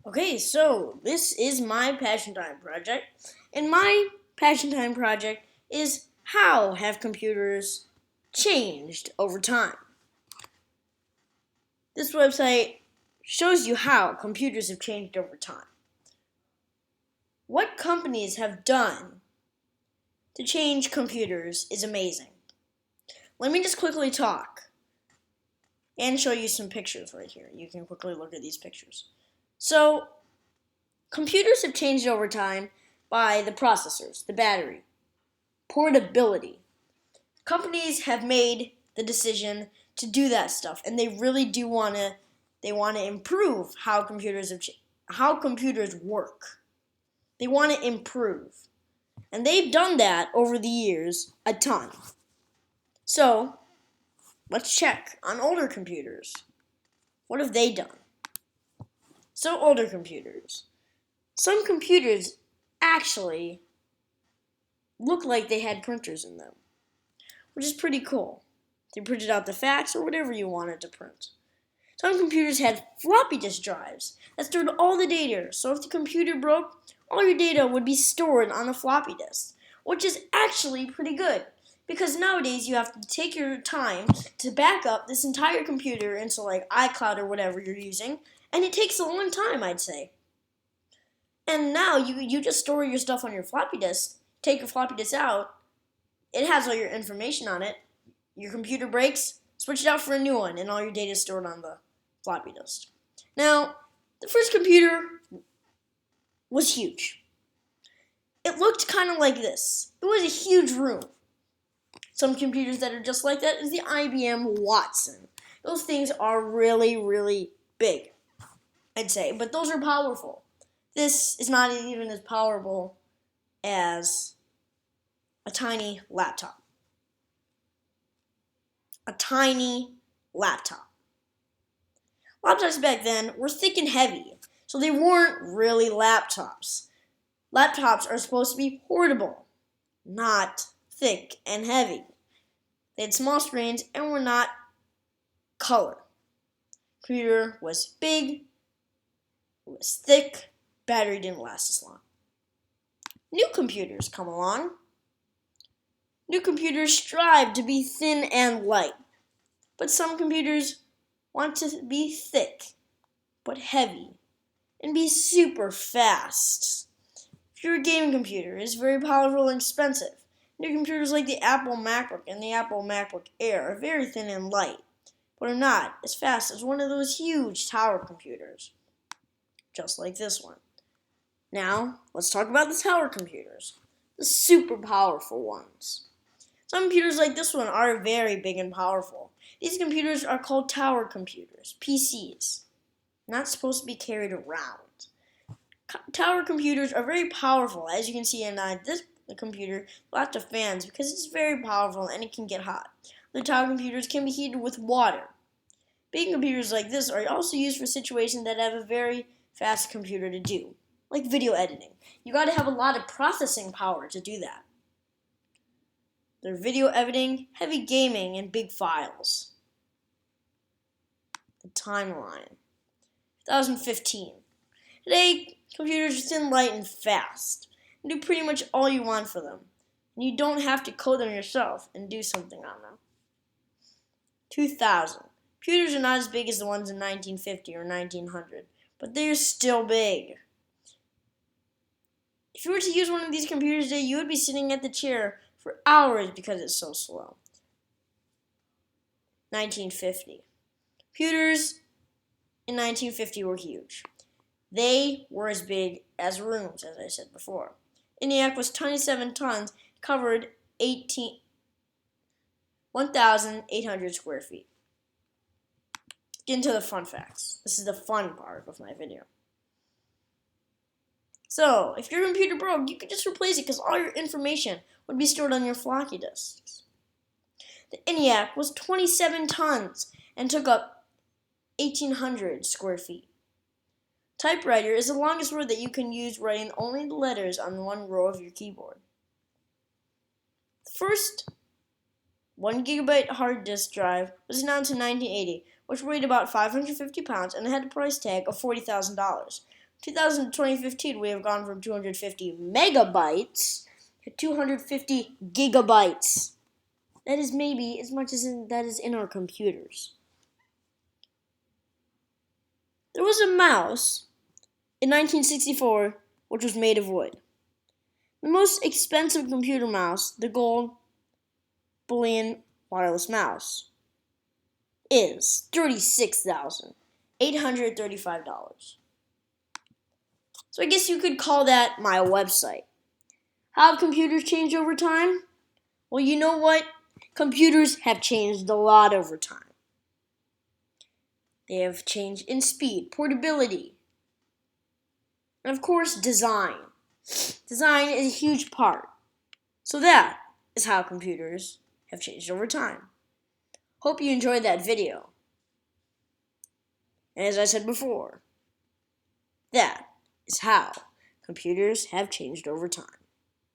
Okay, so this is my Passion Time project, and my Passion Time project is how have computers changed over time? This website shows you how computers have changed over time. What companies have done to change computers is amazing. Let me just quickly talk and show you some pictures right here. You can quickly look at these pictures. So, computers have changed over time by the processors, the battery, portability. Companies have made the decision to do that stuff, and they really do want to. They want to improve how how computers work. They want to improve, and they've done that over the years a ton. So let's check on older computers. What have they done? So older computers. Some computers actually look like they had printers in them, which is pretty cool. They printed out the facts or whatever you wanted to print. Some computers had floppy disk drives that stored all the data, so if the computer broke, all your data would be stored on a floppy disk, which is actually pretty good. Because nowadays you have to take your time to back up this entire computer into like iCloud or whatever you're using, and it takes a long time, I'd say. And now you just store your stuff on your floppy disk, take your floppy disk out, it has all your information on it. Your computer breaks, switch it out for a new one, and all your data is stored on the floppy disk. Now, the first computer was huge. It looked kind of like this. It was a huge room. Some computers that are just like that is the IBM Watson. Those things are really, really big, I'd say, but those are powerful. This is not even as powerful as a tiny laptop. A tiny laptop. Laptops back then were thick and heavy, so they weren't really laptops. Laptops are supposed to be portable, not thick and heavy. They had small screens and were not color. Computer was big, it was thick, battery didn't last as long. New computers come along. New computers strive to be thin and light, but some computers want to be thick but heavy and be super fast. If your gaming computer is very powerful and expensive, new computers like the Apple MacBook and the Apple MacBook Air are very thin and light, but are not as fast as one of those huge tower computers, just like this one. Now, let's talk about the tower computers, the super powerful ones. Some computers like this one are very big and powerful. These computers are called tower computers, PCs, not supposed to be carried around. Tower computers are very powerful, as you can see in this computer, lots of fans because it's very powerful and it can get hot. The tower computers can be heated with water. Big computers like this are also used for situations that have a very fast computer to do, like video editing. You got to have a lot of processing power to do that. They're video editing, heavy gaming, and big files. The timeline. 2015. Today, computers are thin, light, and fast. You do pretty much all you want for them. And you don't have to code them yourself and do something on them. 2000. Computers are not as big as the ones in 1950 or 1900, but they're still big. If you were to use one of these computers today, you would be sitting at the chair for hours because it's so slow. 1950. Computers in 1950 were huge. They were as big as rooms, as I said before. ENIAC was 27 tons, covered 1,800 square feet. Get into the fun facts. This is the fun part of my video. So, if your computer broke, you could just replace it because all your information would be stored on your floppy disks. The ENIAC was 27 tons and took up 1,800 square feet. Typewriter is the longest word that you can use writing only the letters on one row of your keyboard. The first 1 gigabyte hard disk drive was announced in 1980, which weighed about 550 pounds and had a price tag of $40,000. 2015, we have gone from 250 megabytes to 250 gigabytes. That is maybe as much as that is in our computers. There was a mouse in 1964 which was made of wood. The most expensive computer mouse, the gold bullion wireless mouse, is $36,835. So I guess you could call that my website. How have computers changed over time? Well, you know what? Computers have changed a lot over time. They have changed in speed, portability, and of course, design. Design is a huge part. So that is how computers have changed over time. Hope you enjoyed that video. And as I said before, that is how computers have changed over time.